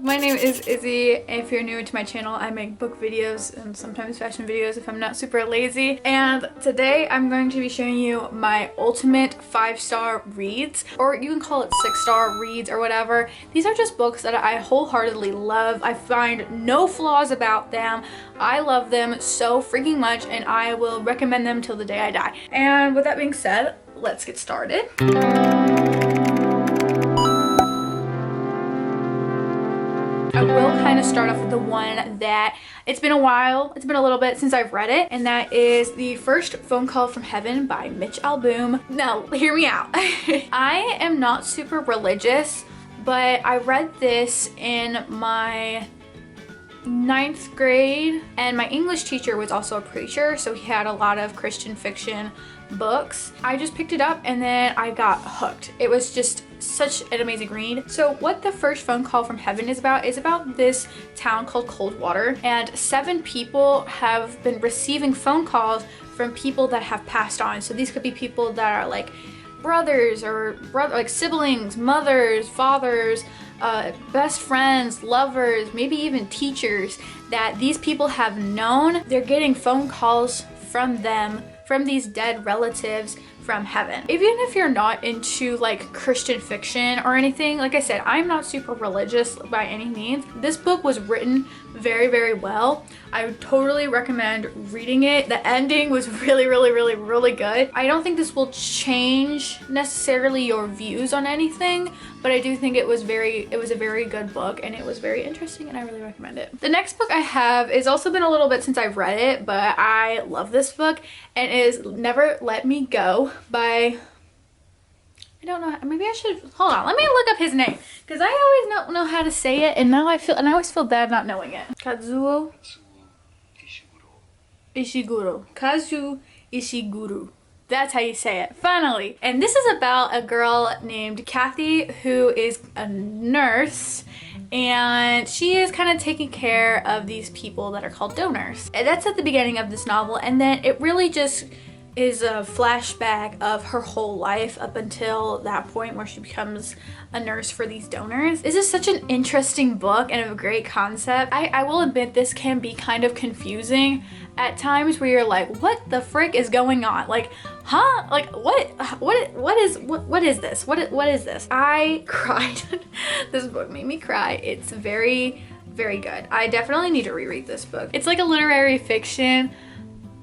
my name is Izzy. If you're new to my channel, I make book videos and sometimes fashion videos if I'm not super lazy. And today I'm going to be showing you my ultimate 5-star reads, or you can call it 6-star reads or whatever. These are just books that I wholeheartedly love. I find no flaws about them. I love them so freaking much and I will recommend them till the day I die. And with that being said, let's get started. I will kind of start off with the one that it's been a while, it's been a little bit since I've read it, and that is The First Phone Call from Heaven by Mitch Albom. Now, hear me out. I am not super religious, but I read this in my 9th grade, and my English teacher was also a preacher, so he had a lot of Christian fiction books. I just picked it up and then I got hooked. It was just such an amazing read. So what The First Phone Call from Heaven is about this town called Coldwater, and 7 people have been receiving phone calls from people that have passed on. So these could be people that are like brothers or like siblings, mothers, fathers, best friends, lovers, maybe even teachers that these people have known. They're getting phone calls from them, from these dead relatives, from heaven. Even if you're not into like Christian fiction or anything, like I said, I'm not super religious by any means. This book was written very, very well. I would totally recommend reading it. The ending was really, really good. I don't think this will change necessarily your views on anything, but I do think it was a very good book and it was very interesting and I really recommend it. The next book I have is also been a little bit since I've read it, but I love this book, and it is Never Let Me Go by, I don't know, maybe I should, hold on, let me look up his name, because I always don't know how to say it, and now I always feel bad not knowing it. Kazuo Ishiguro. Kazu Ishiguro. That's how you say it, finally. And this is about a girl named Kathy who is a nurse, and she is kind of taking care of these people that are called donors. And that's at the beginning of this novel, and then it really just is a flashback of her whole life up until that point where she becomes a nurse for these donors. This is such an interesting book and a great concept. I will admit this can be kind of confusing at times, where you're like, what the frick is going on? Like, huh? Like, what is this? What is this? I cried. This book made me cry. It's very, very good. I definitely need to reread this book. It's like a literary fiction,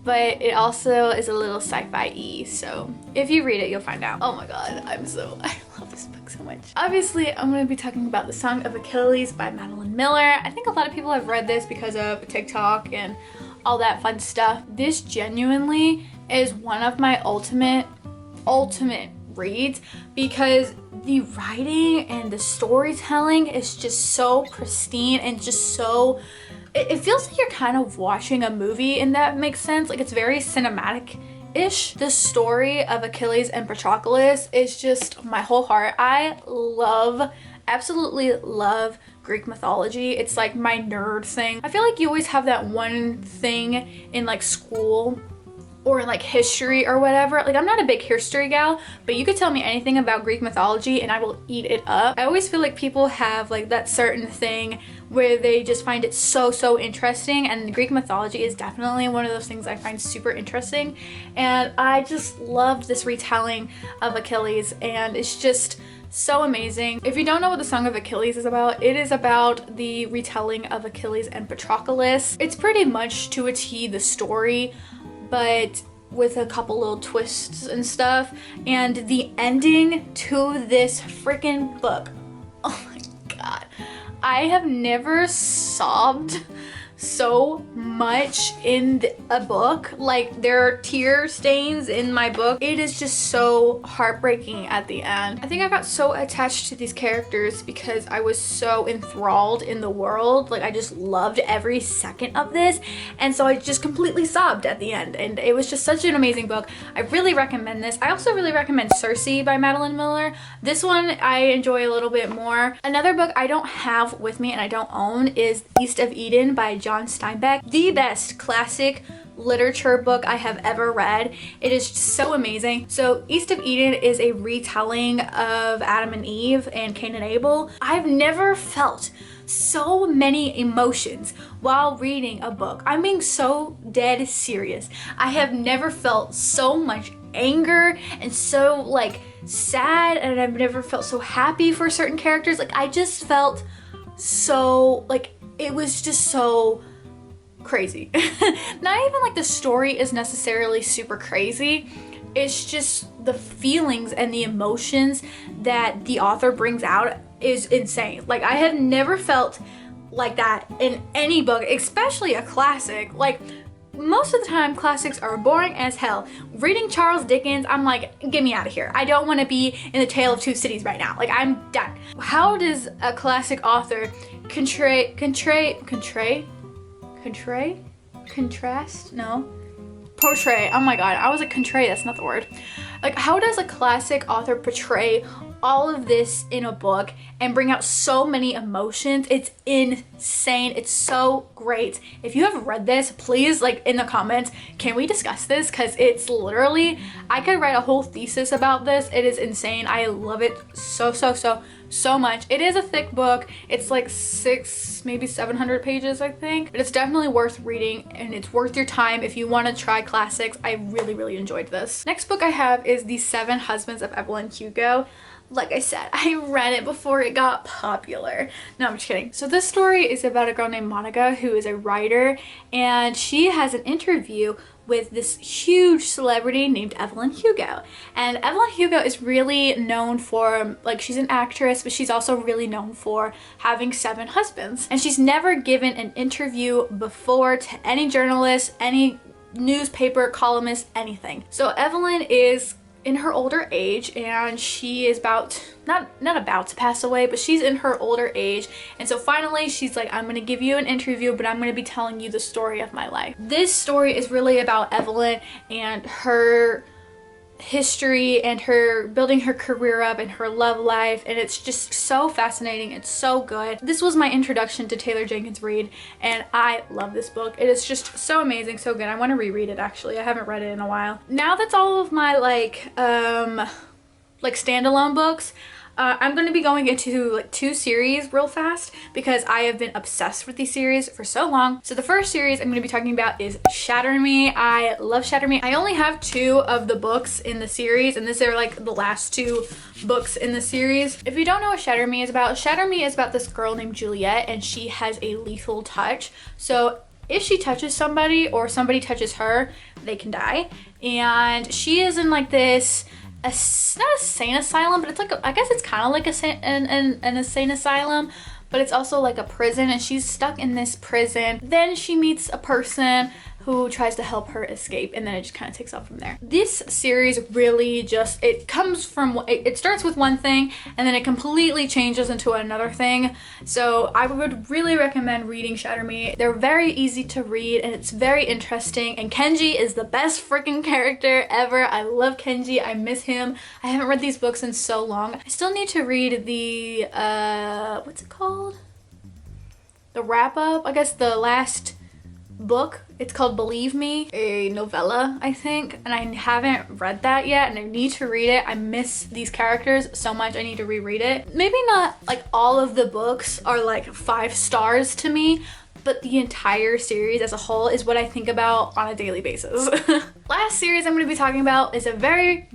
but it also is a little sci-fi-y, so if you read it, you'll find out. Oh my god, I love this book so much. Obviously, I'm going to be talking about The Song of Achilles by Madeline Miller. I think a lot of people have read this because of Tik Tok and all that fun stuff. This genuinely is one of my ultimate reads, because the writing and the storytelling is just so pristine and just so, it feels like you're kind of watching a movie, and that makes sense. Like, it's very cinematic-ish. The story of Achilles and Patroclus is just my whole heart. I absolutely love Greek mythology. It's like my nerd thing. I feel like you always have that one thing in like school or in like history or whatever. Like, I'm not a big history gal, but you could tell me anything about Greek mythology and I will eat it up. I always feel like people have like that certain thing where they just find it so interesting, and Greek mythology is definitely one of those things I find super interesting, and I just loved this retelling of Achilles, and it's just so amazing. If you don't know what The Song of Achilles is about, it is about the retelling of Achilles and Patroclus. It's pretty much to a T the story, but with a couple little twists and stuff. And the ending to this freaking book, oh my god, I have never sobbed so much in a book. Like, there are tear stains in my book. It is just so heartbreaking at the end. I think I got so attached to these characters because I was so enthralled in the world. Like, I just loved every second of this, and so I just completely sobbed at the end, and it was just such an amazing book. I really recommend this. I also really recommend Circe by Madeline Miller. This one I enjoy a little bit more. Another book I don't have with me and I don't own is East of Eden by John Steinbeck. The best classic literature book I have ever read. It is so amazing. So East of Eden is a retelling of Adam and Eve and Cain and Abel. I've never felt so many emotions while reading a book. I'm being so dead serious. I have never felt so much anger and so like sad, and I've never felt so happy for certain characters. Like I just felt so like it was just so crazy. Not even like the story is necessarily super crazy. It's just the feelings and the emotions that the author brings out is insane. Like I had never felt like that in any book, especially a classic. Like most of the time classics are boring as hell. Reading Charles Dickens, I'm like, get me out of here. I don't want to be in the Tale of Two Cities right now. Like I'm done. How does a classic author portray, oh my god, I was like portray, that's not the word. Like how does a classic author portray all of this in a book and bring out so many emotions? It's insane. It's so great. If you have read this, please like in the comments, can we discuss this? Because it's literally, I could write a whole thesis about this. It is insane. I love it so much. It is a thick book. It's like 600, maybe 700 pages, I think. But it's definitely worth reading and it's worth your time if you want to try classics. I really enjoyed this. Next book I have is The 7 Husbands of Evelyn Hugo. Like I said, I read it before it got popular. No, I'm just kidding. So this story is about a girl named Monica who is a writer, and she has an interview with this huge celebrity named Evelyn Hugo. And Evelyn Hugo is really known for, like, she's an actress, but she's also really known for having 7 husbands. And she's never given an interview before to any journalist, any newspaper, columnist, anything. So Evelyn is in her older age, and she is not about to pass away, but she's in her older age. And so finally she's like, I'm gonna give you an interview, but I'm gonna be telling you the story of my life. This story is really about Evelyn and her history and her building her career up and her love life, and it's just so fascinating. It's so good. This was my introduction to Taylor Jenkins Reid, and I love this book. It is just so amazing, so good. I want to reread it actually. I haven't read it in a while. Now that's all of my like standalone books. I'm going to be going into like 2 series real fast because I have been obsessed with these series for so long. So the first series I'm going to be talking about is Shatter Me. I love Shatter Me. I only have 2 of the books in the series, and these are like the last 2 books in the series. If you don't know what Shatter Me is about this girl named Juliet, and she has a lethal touch. So if she touches somebody or somebody touches her, they can die. And she is in like this, not a sane asylum, but it's like I guess it's kind of like an insane asylum, but it's also like a prison, and she's stuck in this prison. Then she meets a person who tries to help her escape, and then it just kind of takes off from there. This series really just, it starts with one thing and then it completely changes into another thing. So I would really recommend reading Shatter Me. They're very easy to read and it's very interesting, and Kenji is the best freaking character ever. I love Kenji. I miss him. I haven't read these books in so long. I still need to read the what's it called? The wrap up, I guess, the last book. It's called Believe Me, a novella, I think, and I haven't read that yet, and I need to read it. I miss these characters so much. I need to reread it. Maybe not like all of the books are like 5 stars to me, but the entire series as a whole is what I think about on a daily basis. Last series I'm going to be talking about is a very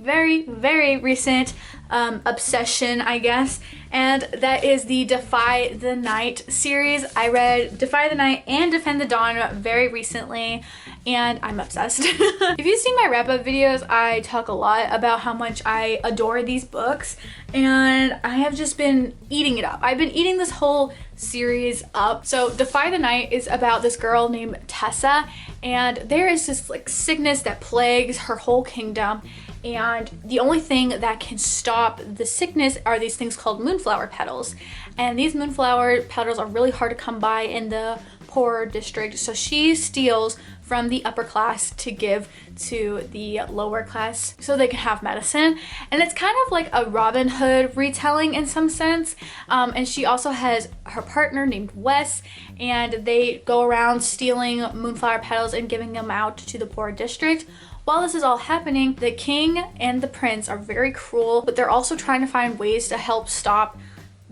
recent obsession, I guess, and that is the Defy the Night series. I read Defy the Night and Defend the Dawn very recently, and I'm obsessed. If you've seen my wrap-up videos, I talk a lot about how much I adore these books, and I have just been eating it up. I've been eating this whole series up. So Defy the Night is about this girl named Tessa, and there is this like sickness that plagues her whole kingdom, and the only thing that can stop the sickness are these things called moonflower petals, and these moonflower petals are really hard to come by in the poorer district. So she steals from the upper class to give to the lower class so they can have medicine, and it's kind of like a Robin Hood retelling in some sense. And she also has her partner named Wes, and they go around stealing moonflower petals and giving them out to the poor district. While this is all happening, the king and the prince are very cruel, but they're also trying to find ways to help stop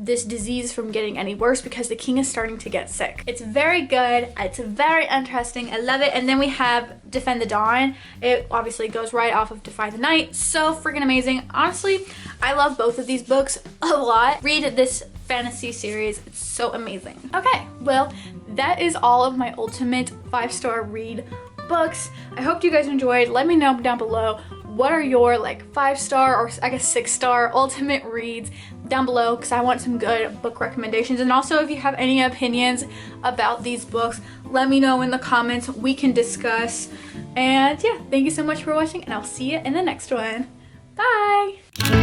this disease from getting any worse because the king is starting to get sick. It's very good. It's very interesting. I love it. And then we have Defend the Dawn. It obviously goes right off of Defy the Night. So freaking amazing. Honestly, I love both of these books a lot. Read this fantasy series. It's so amazing. Okay, well, that is all of my ultimate 5-star read books. I hope you guys enjoyed. Let me know down below, what are your like 5-star or I guess 6-star ultimate reads down below, because I want some good book recommendations. And also, if you have any opinions about these books, let me know in the comments. We can discuss. And yeah, thank you so much for watching, and I'll see you in the next one. Bye!